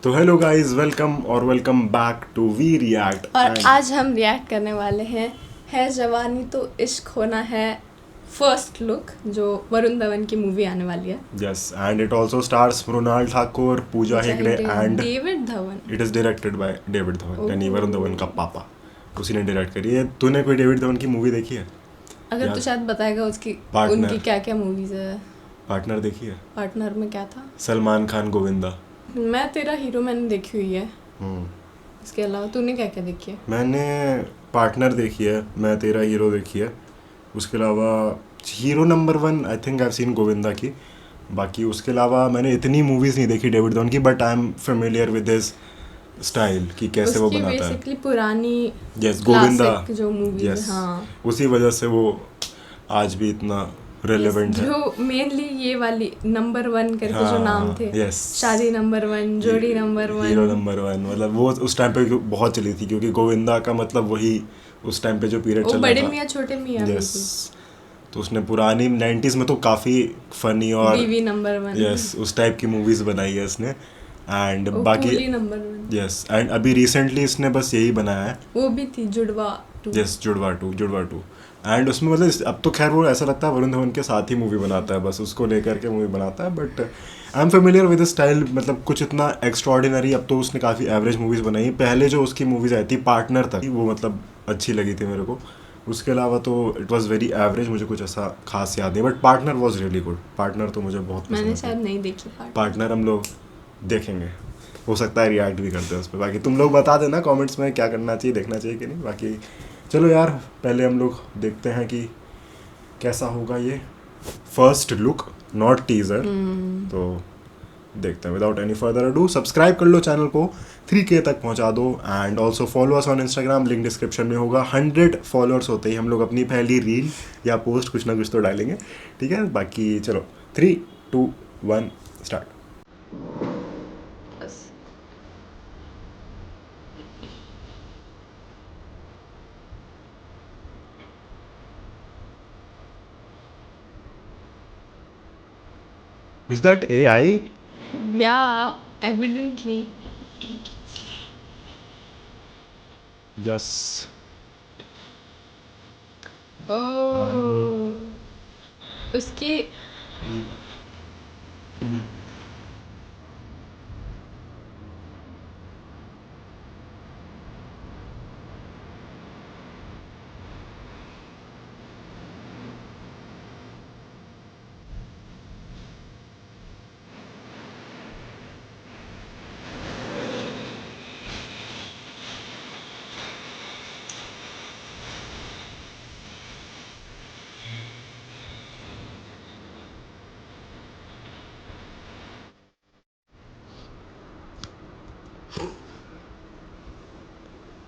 तो hello guys, welcome back to We React. और आज हम रिएक्ट करने वाले हैं है जवानी तो इश्क होना है फर्स्ट लुक, जो वरुण धवन की मूवी आने वाली है। Yes, and it also stars Mrinal Thakur, Pooja Hegde and David Dhawan. It is directed by David Dhawan, यानी ओह। वरुण धवन का पापा। उसी ने डायरेक्ट करी है। तूने कोई डेविड धवन की मूवी देखी है? अगर याद- तो शायद बताएगा उसकी पार्टनर। उनकी क्या क्या मूवीज है। पार्टनर देखी है? पार्टनर में क्या था? सलमान खान, गोविंदा। मैं तेरा हीरो मैंने देखी हुई है। हम्म। इसके अलावा तूने क्या क्या देखी है? मैंने पार्टनर देखी है, मैं तेरा हीरो देखी है। उसके अलावा hero number 1 I think I seen Govinda की। बाकी उसके अलावा मैंने इतनी मूवीज़ नहीं देखी डेविड धवन की, but I am familiar with his style कि कैसे वो उसकी बनाता है। बेसिकली पुरानी यस, गोविंदा। क्लासिक जो मूवीज यस, हाँ, उसी वजह से वो आज भी इतना रेलेवेंट है। जो मेनली ये वाली नंबर 1 करके जो हाँ, नाम थे, yes। शादी नंबर 1, जोड़ी नंबर 1, हीरो नंबर 1, मतलब वो उस टाइम पे बहुत चली थी, क्योंकि गोविंदा का मतलब वही उस टाइम पे जो पीरियड वो चल बड़े रहा था। मियाँ छोटे मियाँ भी यस, थी। तो उसने पुरानी 90s में तो काफ़ी फनी और बीवी नंबर 1, यस उस टाइप की मूवीज़ बनाई है इसने। एंड बाकी कूली नंबर 1, यस, एंड अभी रिसेंटली इसने बस यही बनाया है। वो भी थी जुड़वा 2। यस, जुड़वा टू। एंड उसमें मतलब अब तो खैर वो ऐसा लगता है वरुण धवन के साथ ही मूवी बनाता है, बस उसको लेकर के मूवी बनाता है। But I am familiar with style, मतलब कुछ इतना एक्स्ट्रॉर्डिनरी। अब तो उसने काफ़ी एवरेज मूवीज़ बनाई। पहले जो उसकी मूवीज़ आई थी पार्टनर तक, वो मतलब अच्छी लगी थी मेरे को। उसके अलावा तो इट वॉज वेरी एवरेज, मुझे कुछ ऐसा खास याद नहीं। But partner was really good. Partner तो मुझे बहुत मैंने पसंद शायद है। नहीं देखी पार्टनर हम लोग देखेंगे, हो सकता है रिएक्ट भी करते हैं उस पर। बाकी तुम लोग बता देना कमेंट्स में क्या करना चाहिए, देखना चाहिए कि नहीं। बाकी चलो यार, पहले हम लोग देखते हैं कि कैसा होगा ये फर्स्ट लुक, नॉट टीजर। तो देखते हैं। Without any further ado, subscribe कर लो चैनल को, 3K तक पहुंचा दो। And also follow us on Instagram, link description में होगा। 100 फॉलोअर्स होते ही हम लोग अपनी पहली रील या पोस्ट कुछ ना कुछ तो डालेंगे, ठीक है। बाकी चलो 3, 2, 1 स्टार्ट। बस। Is that AI? Yeah, evidently. Yes. ओह, उसकी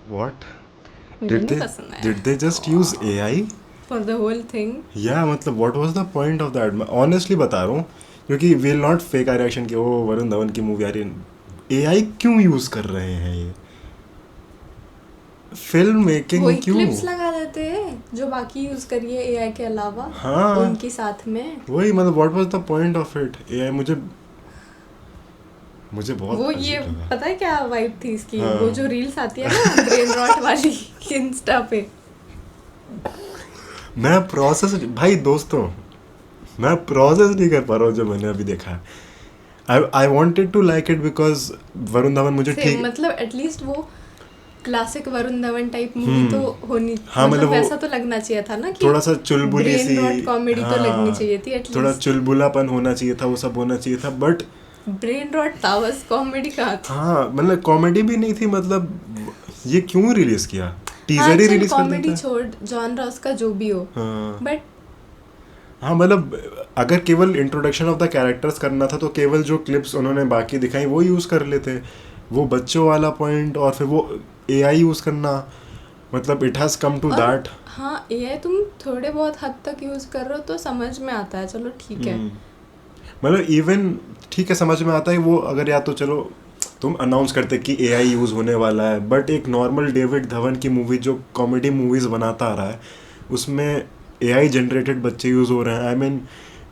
What? मुझे Did नहीं they पसंद आया did they just use AI? For the whole thing. या मतलब what was the point of that? मैं ऑनेस्टली बता रहा हूँ, क्योंकि will not fake I reaction कि ओ वरुण धवन की मूवी आ रही है। AI क्यों यूज़ कर रहे हैं ये? फिल्म मेकिंग वही क्यों? क्लिप्स लगा देते हैं जो बाकी यूज करिए एआई के अलावा, हाँ, उनके साथ में। वही मतलब what was the point of it? AI मुझे बहुत वो ये अजीब लगा। पता है क्या वाइब थी इसकी? हाँ। वो जो रील्स आती है ना ब्रेन रॉट वाली इंस्टा पे। मैं प्रोसेस भाई दोस्तों, मैं प्रोसेस नहीं कर पा रहा हूँ जो मैंने अभी देखा है। I wanted to like it because Varun Dhawan मुझे ठीक, मतलब एटलीस्ट वो classic Varun Dhawan type movie तो होनी, हाँ, मतलब वो वैसा तो लगना चाहिए था ना कि थोड़ा सा चुलबुली सी, ब्रेन रॉट कॉमेडी तो लगनी चाहिए थी एटलीस्ट। थोड़ा चुलबुलापन होना चाहिए था, वो सब होना चाहिए था। बट ब्रेन रॉट था, बस कॉमेडी कहाँ थी? हाँ, मतलब कॉमेडी भी नहीं थी। मतलब ये क्यों रिलीज किया? टीजर हाँ, ही चल रिलीज कर कॉमेडी देता। छोड़, जॉनरा उसका जो भी हो, हाँ, बट हाँ, मतलब अगर केवल इंट्रोडक्शन ऑफ द कैरेक्टर्स करना था तो केवल जो क्लिप्स उन्होंने बाकी दिखाई वो यूज़ कर लेते। वो बच्चों वाला पॉइंट और फिर वो AI यूज़ करना, मतलब it has come to that. हाँ, एआई तुम थोड़े बहुत हद तक यूज कर रहे हो तो समझ में आता है, चलो ठीक है। मतलब इवन ठीक है, समझ में आता है वो, अगर या तो चलो तुम अनाउंस करते कि AI यूज़ होने वाला है। बट एक नॉर्मल डेविड धवन की मूवी जो कॉमेडी मूवीज़ बनाता आ रहा है, उसमें AI जनरेटेड बच्चे यूज़ हो रहे हैं। आई मीन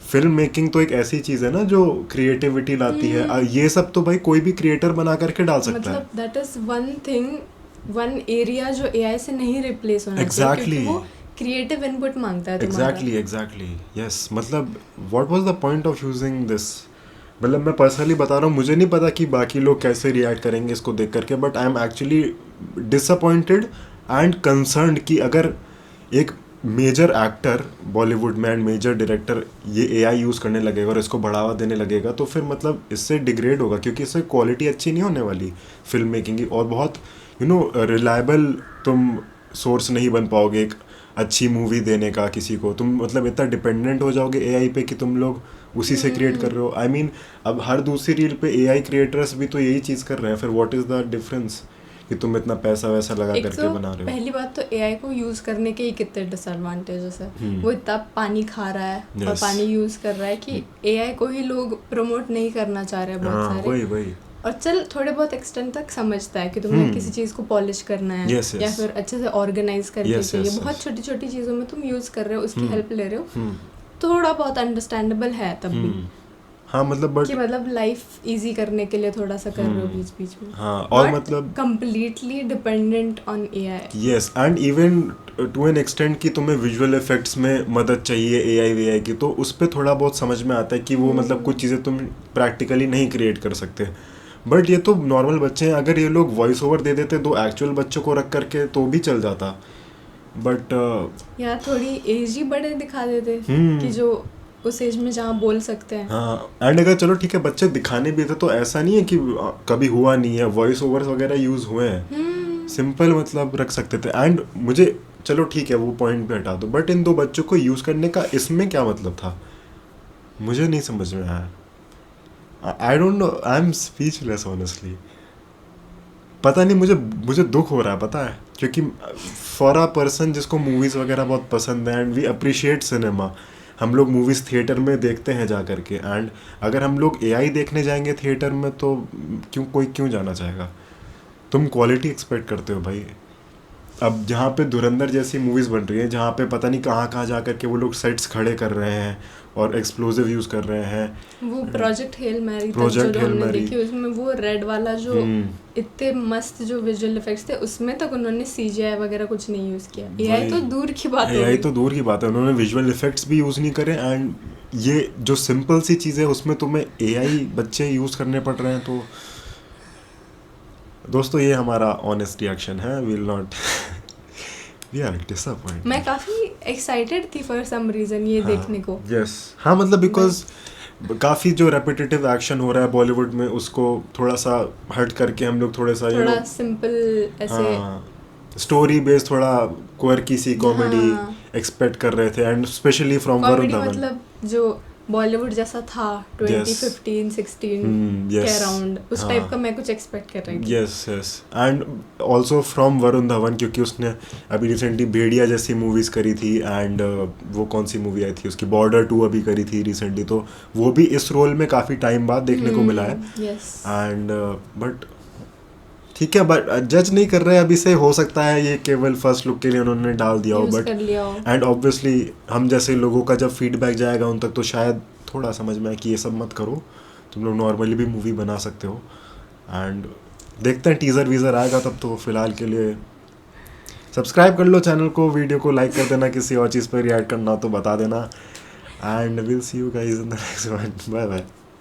फिल्म मेकिंग तो एक ऐसी चीज है ना जो क्रिएटिविटी लाती है। ये सब तो भाई कोई भी क्रिएटर बना करके डाल सकता है। मतलब that is one thing, one area जो एआई से नहीं रिप्लेस होना चाहिए, Exactly. क्योंकि वो क्रिएटिव इनपुट मांगता है तुम्हारा। Exactly yes. मतलब what was the point of using this. मतलब मैं पर्सनली बता रहा हूँ, मुझे नहीं पता कि बाकी लोग कैसे रिएक्ट करेंगे इसको देख करके, but I am actually disappointed and concerned कि अगर एक मेजर एक्टर बॉलीवुड में एंड मेजर डायरेक्टर ये एआई यूज़ करने लगेगा और इसको बढ़ावा देने लगेगा, तो फिर मतलब इससे डिग्रेड होगा, क्योंकि इससे क्वालिटी अच्छी नहीं होने वाली फिल्म मेकिंग की, और बहुत रिलायबल तुम सोर्स नहीं बन पाओगे एक अच्छी मूवी देने का किसी को। तुम मतलब इतना डिपेंडेंट हो जाओगे एआई पे कि तुम लोग उसी से क्रिएट कर रहे हो। आई मीन अब हर दूसरी रील पे एआई क्रिएटर्स भी तो यही चीज़ कर रहे हैं, फिर व्हाट इज़ द डिफरेंस कि तुम इतना पैसा वैसा लगा एक करके तो बना रहे हो। पहली बात तो एआई को यूज करने के ही कितने डिसएडवांटेजेस है। वो इतना पानी खा रहा है और Yes. पानी यूज कर रहा है कि एआई को ही लोग प्रमोट नहीं करना चाह रहे हैं बहुत हाँ सारे। वही और चल थोड़े बहुत एक्सटेंट तक समझता है कि तुम्हें किसी चीज़ को पॉलिश करना है Yes, yes. या फिर अच्छे से ऑर्गेनाइज करके Yes, चाहिए। yes, बहुत yes. छोटी छोटी चीज़ों में तुम यूज़ कर रहे हो, उसकी हेल्प ले रहे हो, हम्म थोड़ा बहुत अंडरस्टैंडेबल है तब भी हाँ मतलब बट कि मतलब लाइफ इजी करने के लिए थोड़ा सा कर रहे हो बीच बीच में। हाँ और मतलब completely dependent on AI. Yes and even to an extent कि तुम्हें विजुअल इफेक्ट्स में मदद चाहिए एआई वीआई की, तो उस पर थोड़ा बहुत समझ में आता है कि वो मतलब कुछ चीज़ें तुम प्रैक्टिकली नहीं क्रिएट कर सकते। बट ये तो नॉर्मल बच्चे हैं, अगर ये लोग वॉइस ओवर दे देते दो एक्चुअल बच्चों को रख करके तो भी चल जाता। बट यार थोड़ी एज ही बड़े दिखा देते कि जो उस एज में जहाँ बोल सकते हैं। हाँ एंड अगर चलो ठीक है बच्चे दिखाने भी थे तो ऐसा नहीं है कि कभी हुआ नहीं है, वॉइस ओवर्स वगैरह यूज़ हुए हैं, सिंपल मतलब रख सकते थे। एंड मुझे चलो ठीक है वो पॉइंट पे हटा दो, बट इन दो बच्चों को यूज़ करने का इसमें क्या मतलब था, मुझे नहीं समझ में आया। I don't know, I am speechless honestly. पता नहीं, मुझे दुख हो रहा है पता है, क्योंकि फॉर अ पर्सन जिसको मूवीज़ वगैरह बहुत पसंद है एंड वी अप्रिशिएट सिनेमा, हम लोग मूवीज़ थिएटर में देखते हैं जा करके, एंड अगर हम लोग एआई देखने जाएंगे थिएटर में तो क्यों जाना चाहेगा। तुम क्वालिटी एक्सपेक्ट करते हो भाई। अब जहाँ पे धुरंधर जैसी मूवीज़ बन रही है, जहाँ पे पता नहीं कहाँ कहाँ जा करके वो लोग सेट्स खड़े कर रहे हैं और एक्सप्लोजिव यूज़ कर रहे हैं। वो प्रोजेक्ट हेल मैरी Project जो Hail हमने Mary। देखी, उसमें वो रेड वाला जो इतने मस्त जो विजुअल इफेक्ट्स थे, उसमें तक उन्होंने सीजीआई वगैरह कुछ नहीं यूज़ किया। एआई तो दूर की बात है। एआई तो दूर की बात है, उन्होंने विजुअल इफेक्ट्स भी यूज़ नहीं करे, एंड ये जो सिंपल सी चीज़ है उसमें तुम्हें एआई बच्चे यूज़ करने पड़ रहे हैं। तो दोस्तों ये हमारा ऑनेस्ट रिएक्शन है, will not we are disappointed. मैं काफ़ी एक्साइटेड थी फॉर सम रीज़न ये देखने को। यस हाँ मतलब बिकॉज काफ़ी जो रेपिटेटिव एक्शन हो रहा है बॉलीवुड में उसको थोड़ा सा हट करके हम लोग थोड़ा सा थोड़ा सिंपल ऐसे स्टोरी बेस्ड थोड़ा क्वर्की सी कॉमेडी एक्सपेक्ट कर रहे थे, and specially from Varun Dhawan. मतलब जो बॉलीवुड जैसा था 2015-16 के अराउंड, उस टाइप का मैं कुछ एक्सपेक्ट कर रही थी। Yes and also from Varun Dhawan, क्योंकि उसने अभी रिसेंटली भेड़िया जैसी मूवीज़ करी थी, एंड वो कौन सी मूवी आई थी उसकी, बॉर्डर 2 अभी करी थी रिसेंटली, तो वो भी इस रोल में काफ़ी टाइम बाद देखने को मिला है। एंड बट ठीक है, बट जज नहीं कर रहे अभी से, हो सकता है ये केवल फर्स्ट लुक के लिए उन्होंने डाल दिया हो, बट एंड ऑब्वियसली हम जैसे लोगों का जब फीडबैक जाएगा उन तक तो शायद थोड़ा समझ में आए कि ये सब मत करो, तुम लोग नॉर्मली भी मूवी बना सकते हो। एंड देखते हैं टीज़र वीज़र आएगा तब, तो फिलहाल के लिए सब्सक्राइब कर लो चैनल को, वीडियो को लाइक कर देना, किसी और चीज़ पर रिएक्ट करना तो बता देना, and will see you guys in the next one. Bye bye.